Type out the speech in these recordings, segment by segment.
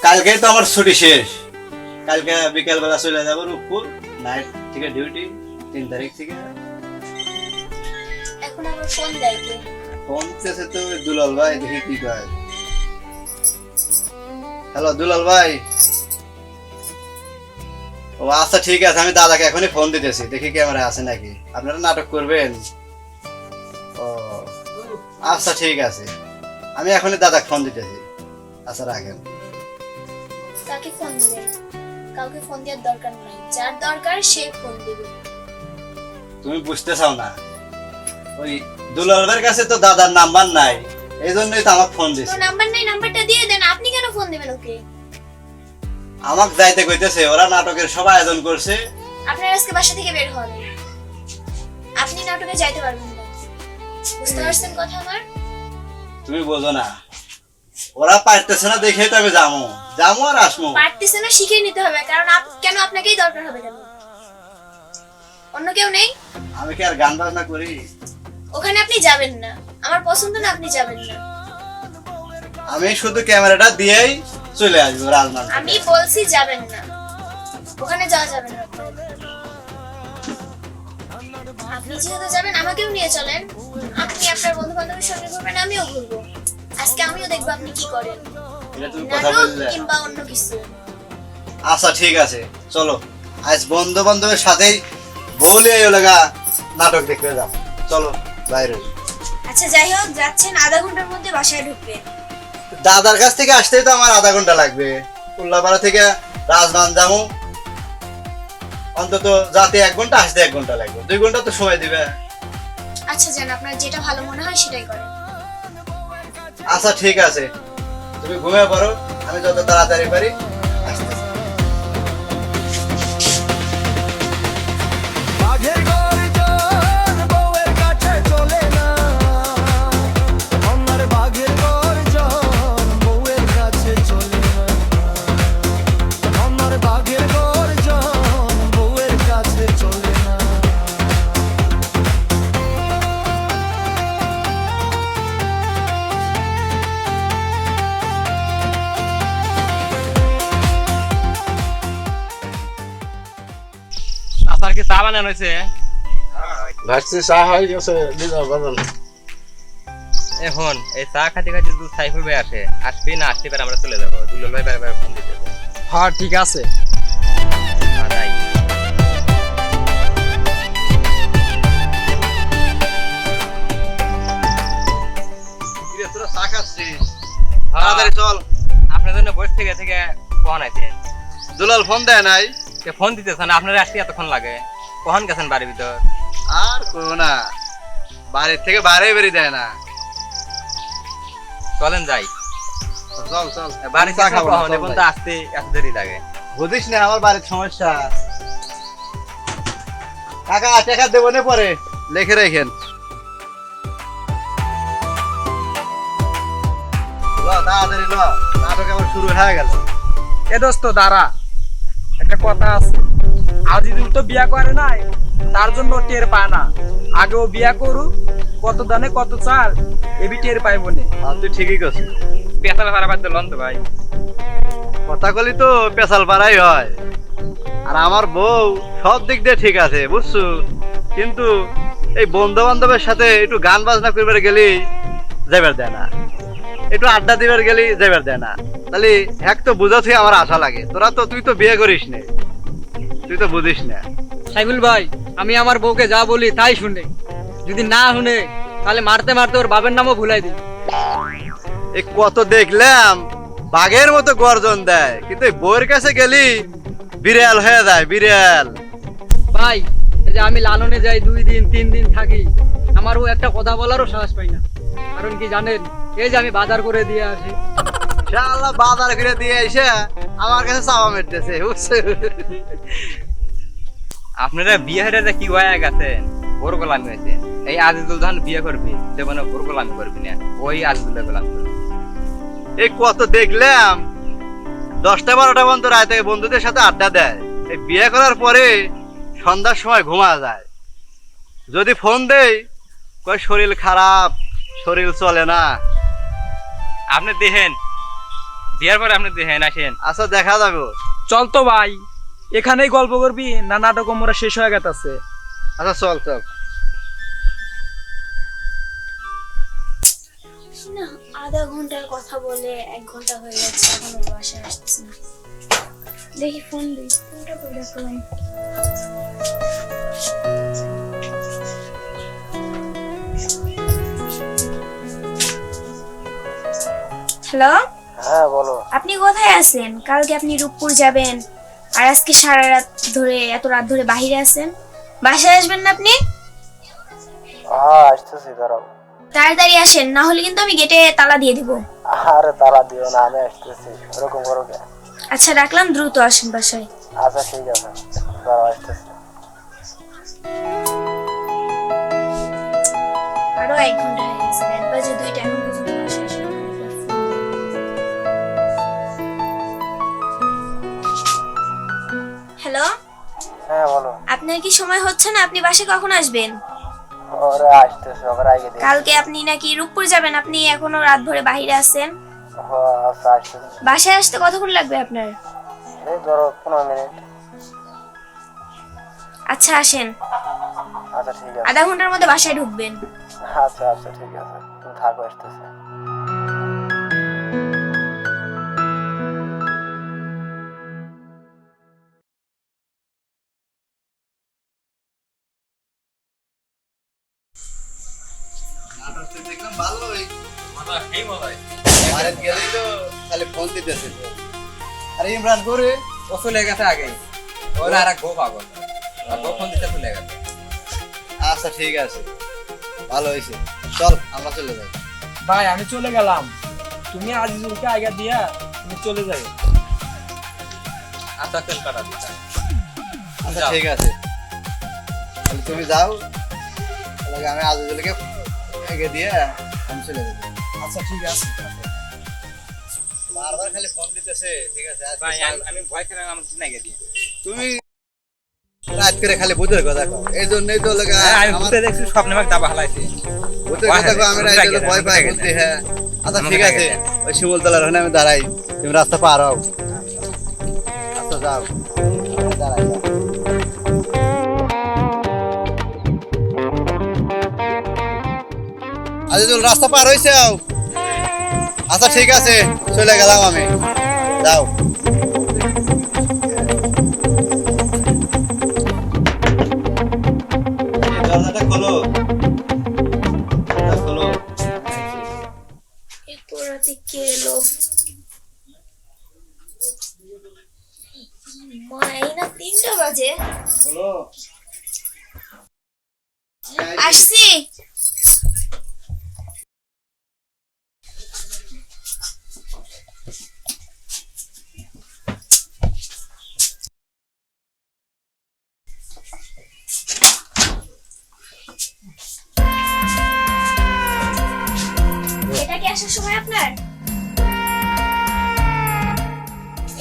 কালকে তো আমার ছুটি শেষ, কালকে বিকেল বেলা চলে যাবো রূপপুর, নাইট থেকে ডিউটি 3 তারিখ থেকে। এখন আবার ফোন দেয় কে? ফোন দিতেছে তো দুলাল ভাই, দেখি কি কয়। হ্যালো দুলাল ভাই। ও আচ্ছা ঠিক আছে, আমি দাদাকে এখনই ফোন দিতেছি, দেখি ক্যামেরা আছে নাকি। আপনারা নাটক করবেন? ও আচ্ছা ঠিক আছে, আমি এখনই দাদাকে ফোন দিতেছি। আচ্ছা রাখেন। কাকে ফোন দিবেন? কাউকে ফোন দেওয়ার দরকার নাই, যার দরকার সে ফোন দিবে। তুমি বুঝতে চাও না, ওই দুলাল ভাইয়ের কাছে তো দাদার নাম্বার নাই, এই জন্যই তো আমাকে ফোন তো দিছে। নাম্বার নাই, নাম্বারটা দিয়ে দেন। আপনি কেন ফোন দিবেন ওকে? আমাকে যাইতে কইতেছে, ওরা নাটকের সব আয়োজন করছে। আপনার আজকে বাসা থেকে বের হন, আপনি নাটকে যাইতে পারবেন না। বুঝতে পারছেন কথা আমার? তুমি বোঝো না, ওরা পারতেছে না দেখে তো আমি যাবো যাবো আর আসবো। পারতেছে না শিখে নিতে হবে, কারণ কেন আপনাকেই দরকার হবে কেন? অন্য কেউ নেই? আমি কি আর গান বাজনা করি? ওখানে আপনি যাবেন না, আমার পছন্দ না, আপনি যাবেন না। আমি শুধু ক্যামেরাটা দিয়েই চলে আসবো রাজমান। আমি বলছি যাবেন না, ওখানে যাওয়া যাবে না। আপনি যেহেতু যাবেন আমাকেও নিয়ে চলেন, আপনি আপনার বন্ধু বান্ধবের সঙ্গে ঘুরবেন, আমিও ঘুরবো। আজকে আমিও দেখবো আপনি কি করেন, এটা তুমি কথা নাটক বললে। কিংবা অন্য কিছু। আচ্ছা ঠিক আছে, চলো আজ বন্ধু বান্ধবের সাথেই বলে লাগা নাটক দেখতে যাবো। চলো বাইরে। আচ্ছা যাই হোক, যাচ্ছেন, আধা ঘন্টার মধ্যে বাসায় ঢুকবে। দাদার কাছ থেকে আসতেই তো আমার আধা ঘন্টা লাগবে, উল্লাপাড়া থেকে রাজমান যাবো, অন্তত যাতে 1 ঘন্টা, আসতে 1 ঘন্টা লাগবে, 2 ঘন্টা তো সময় দিবে। আচ্ছা যান, আপনার যেটা ভালো মনে হয় সেটাই করেন। আচ্ছা ঠিক আছে, তুমি ঘুমিয়ে পড়ো, আমি যত তাড়াতাড়ি পারি আসতেছি। বাঘের গর্জন বউয়ের কাছে চলে না, আমার বাঘের গর্জন বউয়ের কাছে চলে না, আমার বাঘের গর্জন বউয়ের কাছে চলে না। আপনার কি চা বানানো হয়েছে? ভাবছি চা হয়ে গেছে, দিদা বানান। এখন এই চা খাতে খাতে যদি সাইফুল ভাই আসবে না আসতে পারে, আমরা চলে যাবো। দুলাল ভাই বারবার ফোন দিতে হবে। হ্যাঁ ঠিক আছে। যাই। কিরে, তোরা চা খাচ্ছিস? তাড়াতাড়ি চল। আপনার জন্য বসে থেকে থেকে ফোন আছে। দুলাল ফোন দেয় নাই? ফোন দিতেছেন, আপনারা আসতে এতক্ষণ লাগে। কখন গেছেন বাড়ির ভিতর? আর করো না, বাড়ির থেকে বাইরে বেরিয়ে দেয় না। চলেন যাই। চল চল, বাড়ি চা খাবো না, কখন? চল এখন যাই। তো আসতে এত দেরি লাগে। বুঝিস না আমার বাড়ির সমস্যা। কাকা টাকা দেবো না পরে, লিখে রেখেন। ল তাড়াতাড়ি ল, নাটক আবার শুরু হয়ে গেল। এ দোস্ত দাঁড়া, একটা কথা আছে। আজিজুল তো বিয়া করে নাই, তার জন্য টের পায় না। আগে ও বিয়া করুক, কত দানে কত চাল এবি টের পাইব নে। আর তুই ঠিকই করছিস, পেশাল ভাড়া বাদ দিলেন তো ভাই। কথা কলি তো পেশাল পাড়াই হয়। আর আমার বউ সব দিক দিয়ে ঠিক আছে বুঝছো, কিন্তু এই বন্ধু বান্ধবের সাথে একটু গান বাজনা করবার গেলি যাইবার দেয় না, একটু আড্ডা দিবার গেলি যাইবার দেয় না। তাহলে এক তো বুঝাতে আমার আশা লাগে, তুই তো বিয়ে করিস না, তুই তো বুঝিস না। সাইফুল ভাই, আমি আমার বউকে যা বলি তাই শুনে, যদি না শুনে তাহলে মারতে মারতে ওর বাবার নামও ভুলাই দিই। এই কত দেখলাম বাঘের মতো গর্জন দেয়, কিন্তু এই বউয়ের কাছে গেলি বিড়াল হয়ে যায়, বিড়াল। ভাই, এই যে আমি লালনে যাই 2 দিন 3 দিন থাকি, আমার ও একটা কথা বলারও সাহস পাই না। কারণ কি জানেন, এই যে আমি বাজার করে দিয়ে আসি। শালা বাজার ঘুরে দিয়ে এসে আমার কাছে চাওয়া মেরতেছে বুঝছো। আপনারা বিয়ে হেরে কি হয়ে গেছেন? ওর গোলামি হয়েছে। এই আজিজুল যখন বিয়ে করবি সে মানে ওর গোলামি করবি না, ওই আজিজুলের গোলামি করবি। এই কত দেখলাম 10টা 12টা পর্যন্ত রাতে বন্ধুদের সাথে আড্ডা দেয়, এই বিয়ে করার পরে সন্ধ্যার সময় ঘুমা যায়। যদি ফোন দেই কয় শরীর খারাপ, শরীর চলে না। আপনি দেখেন বিয়ার পরে আপনি দেখেন আসেন। আচ্ছা দেখা যাবে। চল তো ভাই, এখানেই গল্প করবি না নাটক মোরা শেষ হয়ে গেছে? আচ্ছা চল চল। না, আধা ঘন্টার কথা বলে 1 ঘন্টা হয়ে যাচ্ছে, এখনো বাসায় আসতেছে না। দেখি ফোন দিই, ফোনটা করে রাখলাম। হ্যালো, হ্যাঁ বলো। আপনি কোথায় আছেন? কালকে আপনি রূপপুর যাবেন, আর আজকে সারা রাত ধরে, এত রাত ধরে বাইরে আছেন। বাসায় আসবেন না আপনি? হ্যাঁ আসতেছি, দাঁড়াও। তাড়াতাড়ি আসেন, না হলে কিন্তু আমি গেটে তালা দিয়ে দিব। আরে তারা দিও না, আমি আসতেছি। ওরকম করো কেন? আচ্ছা রাখলাম, দ্রুত আসেন বাসায়। আচ্ছা ঠিক আছে, দাঁড়াও আসতেছি। আরো 1 ঘন্টা হয়ে গেছে, 1 বাজে 2টা, এখন পর্যন্ত বাসায় আসেন না। হ্যালো, হ্যাঁ বলো। আপনার কি সময় হচ্ছে না? আপনি বাসায় কখন আসবেন? ওরা আসতেছে, ওরা আগে দিয়ে। কালকে আপনি নাকি রূপপুর যাবেন, আপনি এখনো রাত ভরে বাইরে আছেন। আচ্ছা আসতেছি। বাসায় আসতে কতক্ষণ লাগবে আপনার? এই ধরো 15 মিনিট। আচ্ছা আসেন, আচ্ছা ঠিক আছে। আধা ঘন্টার মধ্যে বাসায় ঢুকবেন। আচ্ছা আচ্ছা ঠিক আছে, তুমি থাকো, আসতেছি। নাটকটা দেখলাম ভালোই। এই মজাই বাড়িতে গেলেই তো খালি ফোন দিতেছে। আরে ইমরান করে ও চলে গেছে আগে, ওরা আর এক গো পাগল, আর গো ফোন দিতে চলে গেছে। আচ্ছা ঠিক আছে, ভালো হয়েছে। চল আমরা চলে যাই। ভাই আমি চলে গেলাম, তুমি আজিজুলকে আগে দিয়া তুমি চলে যাই। আচ্ছা তেল কাটা দিতে। আচ্ছা ঠিক আছে, তাহলে তুমি যাও, তাহলে আমি আজিজুলকে আগে দিয়ে আমি চলে যাবো। আচ্ছা ঠিক আছে। বারবার খালি ফোন দিতেছে। ঠিক আছে আজকে ভাই কাল- আমি ভয় করে আমার নাগে দিয়ে। তুমি রাত করে খালি ভূতের কথা কও, এই জন্যই তো লাগা আমি ভূতে দেখছি স্বপ্নে আমাকে দাবা হালাইছে। ভূতের কথা কও, আমি রাত করে ভয় পাই বলতে। হ্যাঁ আচ্ছা ঠিক আছে, ওই শিমুলতলার ওখানে আমি দাঁড়াই, তুমি রাস্তা পার হও। আচ্ছা যাও, আমি দাঁড়াই যাও। আজিজুল রাস্তা পার হইছে? আচ্ছা ঠিক আছে, চলে গেলাম আমি, যাও। এই দরজাটা খোলো, দরজা খোলো। এত রাতে কে এলো? মা, এই না 3টা বাজে। খোলো। আসছি। এটা কি আসার সময় আপনার?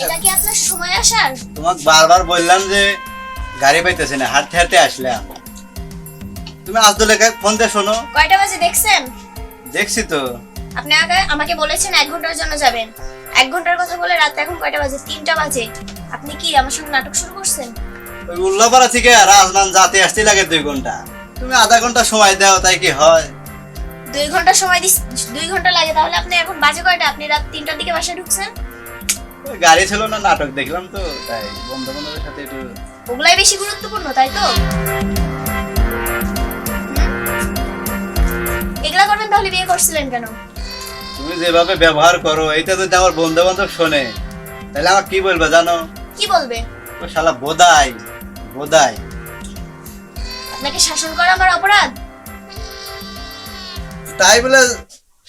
এটা কি আপনার সময় আসার? তোমাকে বারবার বললাম যে গাড়ি পাইতেছে না, হাঁটতে হাঁটতে আসলাম। তুমি আজদুল ফোন দিয়ে শোনো। কয়টা বাজে দেখছেন? দেখছি তো। আপনি আমাকে বলেছেন 1 ঘন্টার জন্য যাবেন। 1 ঘন্টার কথা বলে রাত এখন কয়টা বাজে? 3টা বাজে। আপনি কি আমার সঙ্গে নাটক শুরু করছেন? ওই উল্লাপাড়া থেকে রাজনান যাতে আসতে লাগে 2 ঘন্টা, তুমি আধা ঘন্টা সময় দাও, তাই কি হয়? 2 ঘন্টা সময় দিস, 2 ঘন্টা লাগে, তাহলে আপনি এখন বাজে কয়টা? আপনি রাত 3টার দিকে বাসায় ঢুকছেন। ওই গাড়ি ছিল না, নাটক দেখলাম তো, তাই বন্ধু বান্ধবের সাথে একটু। ওগুলাই বেশি গুরুত্বপূর্ণ, তাই তো? এগুলা করবেন তাহলে বিয়ে করছিলেন কেন? তুমি যেভাবে ব্যবহার করো, এটা যদি আমার বন্ধু বান্ধব শোনে তাহলে আমার কি বলবে জানো? কি বলবে? ও শালা বোধাই বোধাই। আপনাকে শাসন করা আমার অপরাধ? তাই বলে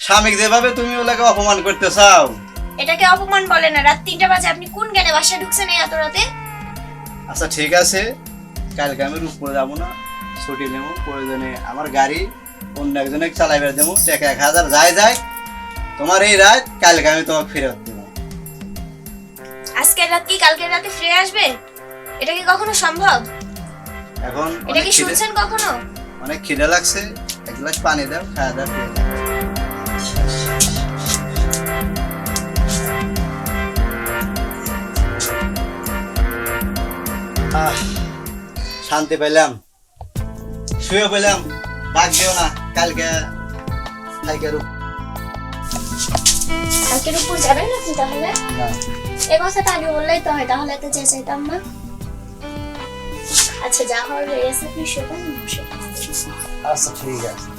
স্বামী যেভাবে তুমি ওলাকে অপমান করতে চাও। এটাকে অপমান বলে না। রাত 3টা বাজে, আপনি কোন জ্ঞানে বাসায় ঢুকছেন এই এত রাতে? আচ্ছা ঠিক আছে, কালকে আমি রূপপুরে যাবো না, ছুটি নেবো, প্রয়োজনে আমার গাড়ি অন্য একজনে চালাইবার দেবো, টাকা 1000 যায় যায়। তোমার এই রাত কালকে আমি তোমাকে ফেরত দেবো। আজকের রাত কি কালকের রাতে ফিরে আসবে? এটা কি কখনো সম্ভব? এখন এটা কি শুনছেন কখনো? অনেক খিদে লাগছে, 1 গ্লাস পানি দাও, খাওয়া দাও। শান্তি পেলাম, শুয়ে পেলাম। ডাক দিও না কালকে কালকের কালকের উপর যাবেন আপনি তাহলে? এই কথাটা আগে বললেই তো হয়, তাহলে তো চেঁচাইতাম না। আচ্ছা যা হওয়ার হয়ে গেছে, আপনি শুয়ে পড়ুন, বসে। আচ্ছা ঠিক আছে।